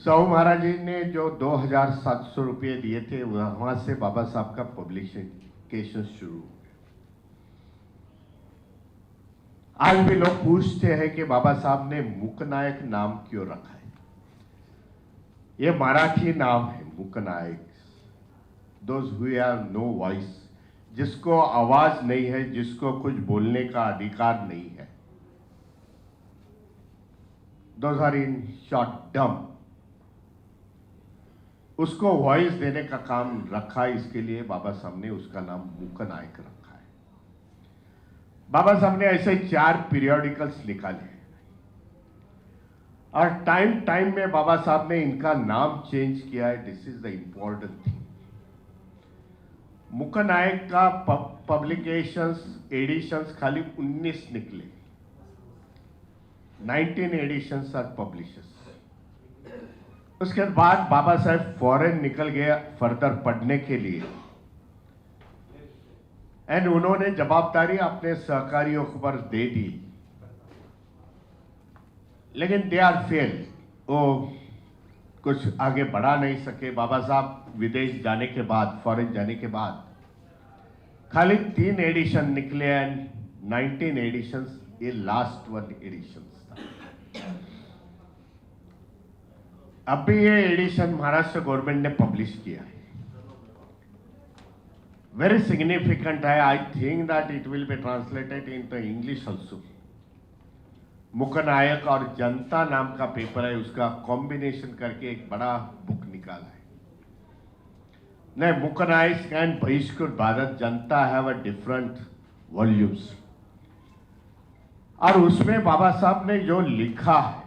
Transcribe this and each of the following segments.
साहू महाराज जी ने जो 2700 रुपये दिए थे वहां से बाबा साहब का पब्लिकेशन शुरू हो गया। आज भी लोग पूछते हैं कि बाबा साहब ने मूकनायक नाम क्यों रखा है। यह मराठी नाम है Mooknayak, those who have no voice, जिसको आवाज नहीं है, जिसको कुछ बोलने का अधिकार नहीं है, दोज आर इन शॉर्ट डम, उसको वॉइस देने का काम रखा है। इसके लिए बाबा साहब ने उसका नाम मूकनायक रखा है। बाबा साहब ने ऐसे 4 पीरियोडिकल्स निकाले और टाइम टाइम में बाबा साहब ने इनका नाम चेंज किया है। This is the important thing. Mooknayak का पब्लिकेशंस एडिशंस खाली 19 निकले, 19 एडिशंस आर पब्लिशर्स। उसके बाद बाबा साहब फॉरेन निकल गए फर्दर पढ़ने के लिए, एंड उन्होंने जवाबदारी अपने सहकारियों पर दे दी, लेकिन दे आर फेल, वो कुछ आगे बढ़ा नहीं सके। बाबा साहब विदेश जाने के बाद, फॉरेन जाने के बाद खाली 3 एडिशन निकले एंड 19 एडिशंस, ये लास्ट 1 एडिशन था। अब भी ये एडिशन महाराष्ट्र गवर्नमेंट ने पब्लिश किया है, वेरी सिग्निफिकेंट है। I think that it will be translated in the English also. Mooknayak और जनता नाम का पेपर है, उसका कॉम्बिनेशन करके एक बड़ा बुक निकाला है। नहीं, मूकनायक एंड बहिष्कृत भारत जनता हैव अ डिफरेंट वॉल्यूम्स, और उसमें बाबा साहब ने जो लिखा है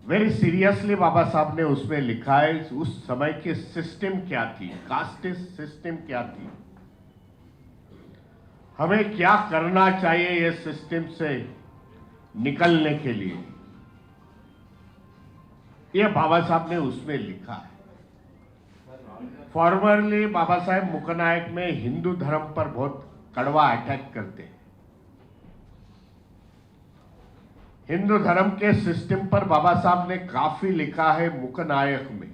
वेरी सीरियसली, बाबा साहब ने उसमें लिखा है उस समय की सिस्टम क्या थी, कास्टिस्ट सिस्टम क्या थी, हमें क्या करना चाहिए ये सिस्टम से निकलने के लिए, ये बाबा साहब ने उसमें लिखा है। फॉर्मरली बाबा साहब मूकनायक में हिंदू धर्म पर बहुत कड़वा अटैक करते हैं। हिंदू धर्म के सिस्टम पर बाबा साहब ने काफी लिखा है मूकनायक में।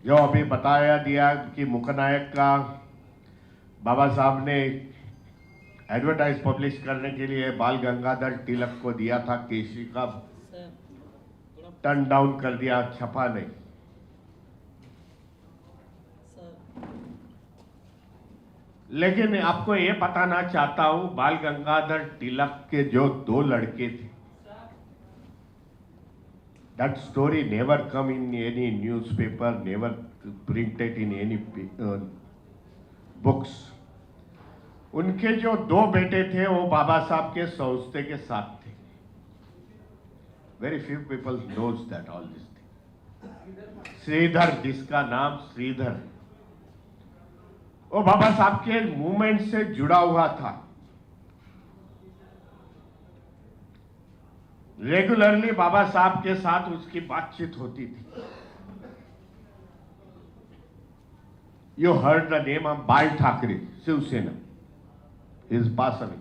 जो अभी बताया दिया कि मूकनायक का बाबा साहब ने एडवर्टाइज पब्लिश करने के लिए बाल गंगाधर तिलक को दिया था, केसरी का टर्न डाउन कर दिया, छपा नहीं। लेकिन आपको ये बताना चाहता हूं, बाल गंगाधर तिलक के जो 2 लड़के थे, that story never come in any newspaper, never printed in any books. उनके जो 2 बेटे थे वो बाबा साहब के सौस्ते के साथ थे। Very few people knows that all this thing. Shridhar, जिसका नाम श्रीधर, वो बाबा साहब के मूवमेंट से जुड़ा हुआ था। रेगुलरली बाबा साहब के साथ उसकी बातचीत होती थी। You heard the name of बाल Thackeray, Shiv Sena, his passed away.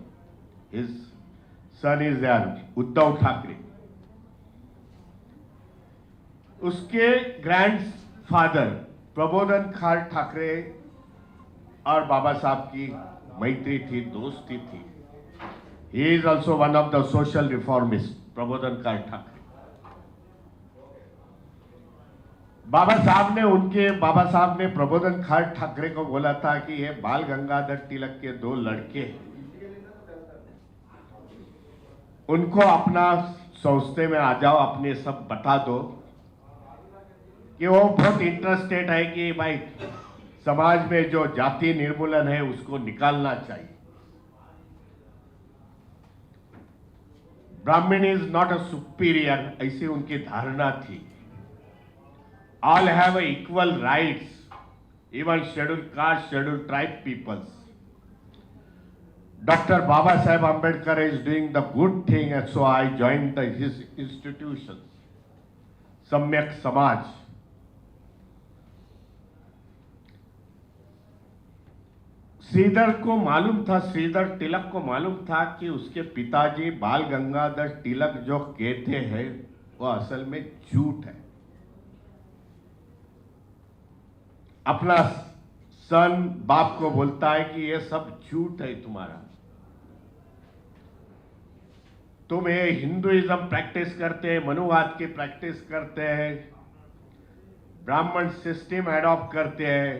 His son is there, Uddhav Thackeray. उसके ग्रैंडफादर प्रबोधन खार ठाकरे और बाबा साहब की मैत्री थी, दोस्ती थी। He is also one of the social reformists, प्रबोधन खार ठाकरे। बाबा साहब ने प्रबोधन खार ठाकरे को बोला था कि ये बाल गंगाधर तिलक के 2 लड़के, उनको अपना संस्थे में आ जाओ, अपने सब बता दो कि वो बहुत इंटरेस्टेड है कि भाई समाज में जो जाति निर्मूलन है उसको निकालना चाहिए। ब्राह्मण इज नॉट अ सुपीरियर, ऐसी उनकी धारणा थी। All have equal rights, even scheduled caste, scheduled tribe peoples. Dr. Baba Saheb Ambedkar is doing the good thing, and so I joined his institutions. Samyak Samaj. Shridhar को मालूम था, श्रीधर तिलक को मालूम था कि उसके पिताजी बाल गंगाधर तिलक जो कहते हैं वो असल में झूठ है। अपना सन बाप को बोलता है कि ये सब झूठ है तुम्हारा, तुम ये हिंदुइज्म प्रैक्टिस करते हैं, मनुवाद की प्रैक्टिस करते हैं, ब्राह्मण सिस्टम एडॉप्ट करते हैं,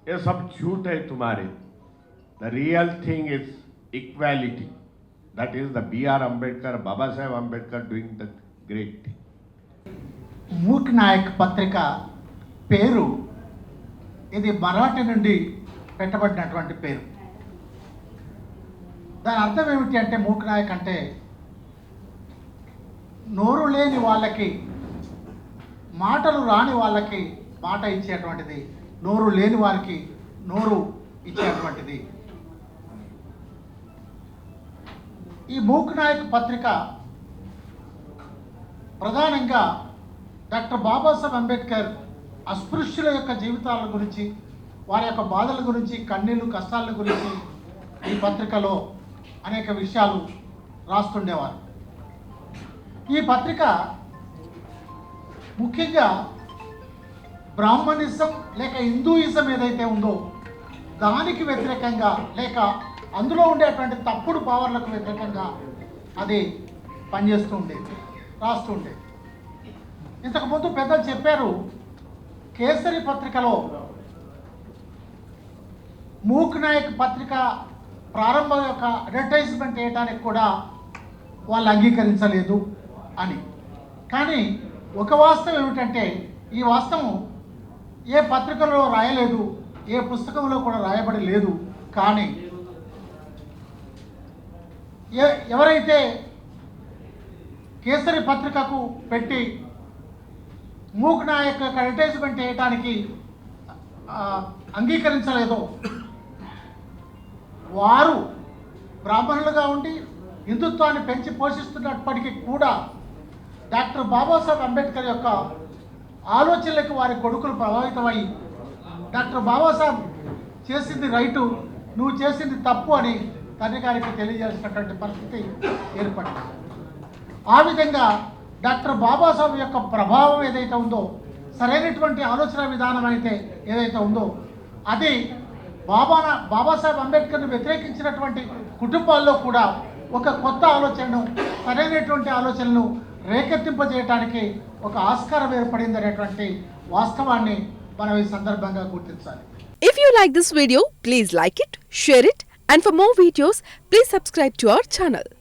ये सब झूठ है तुम्हारे। The real thing is equality, that is the BR Ambedkar, Baba Saheb Ambedkar doing the great thing. Mooknayak పత్రిక పేరు ఇది మరాఠీ నుండి పెట్టబడినటువంటి పేరు. దాని అర్థం ఏమిటి అంటే, మూక్ నాయక్ అంటే నోరు లేని వాళ్ళకి, మాటలు రాని వాళ్ళకి మాట ఇచ్చేటువంటిది, నోరు లేని వారికి నోరు ఇచ్చేటువంటిది. ఈ మూక్ నాయక్ పత్రిక ప్రధానంగా డాక్టర్ బాబాసాహెబ్ అంబేద్కర్ అస్పృశ్యుల యొక్క జీవితాల గురించి, వారి యొక్క బాధల గురించి, కన్నీళ్ళు కష్టాల గురించి ఈ పత్రికలో అనేక విషయాలు రాస్తుండేవారు. ఈ పత్రిక ముఖ్యంగా బ్రాహ్మణిజం లేక హిందూయిజం ఏదైతే ఉందో దానికి వ్యతిరేకంగా, లేక అందులో ఉండేటువంటి తప్పుడు భావనలకు వ్యతిరేకంగా అది పనిచేస్తూ ఉండేది, రాస్తూ ఉండేది. ఇంతకుముందు పెద్దలు చెప్పారు, కేసరి పత్రికలో మూక్ నాయక్ పత్రిక ప్రారంభం యొక్క అడ్వర్టైజ్మెంట్ వేయడానికి కూడా వాళ్ళు అంగీకరించలేదు అని. కానీ ఒక వాస్తవం ఏమిటంటే, ఈ వాస్తవం ఏ పత్రికలో రాయలేదు, ఏ పుస్తకంలో కూడా రాయబడి లేదు. కానీ ఎవరైతే కేసరి పత్రికకు పెట్టి మూక్ నాయక్ యొక్క అడ్వర్టైజ్మెంట్ వేయడానికి అంగీకరించలేదో వారు బ్రాహ్మణులుగా ఉండి హిందుత్వాన్ని పెంచి పోషిస్తున్నప్పటికీ కూడా డాక్టర్ బాబాసాహెబ్ అంబేద్కర్ యొక్క ఆలోచనలకు వారి కొడుకులు ప్రభావితమై, డాక్టర్ బాబాసాహెబ్ చేసింది రైటు, నువ్వు చేసింది తప్పు అని తండ్రి గారికి తెలియజేసినటువంటి పరిస్థితి ఏర్పడింది. ఆ విధంగా డాక్టర్ బాబాసాహెబ్ యొక్క ప్రభావం ఏదైతే ఉందో, సరైనటువంటి ఆలోచన విధానం అయితే ఏదైతే ఉందో, అది బాబాసాహెబ్ అంబేద్కర్ని వ్యతిరేకించినటువంటి కుటుంబాల్లో కూడా ఒక కొత్త ఆలోచనను, సరైనటువంటి ఆలోచనను రేకెత్తింపజేయడానికి ఒక ఆస్కారం ఏర్పడింది అనేటువంటి వాస్తవాన్ని మనం ఈ సందర్భంగా గుర్తించాలి. If you like this video, please like it, share it, and for more videos, please subscribe to our channel.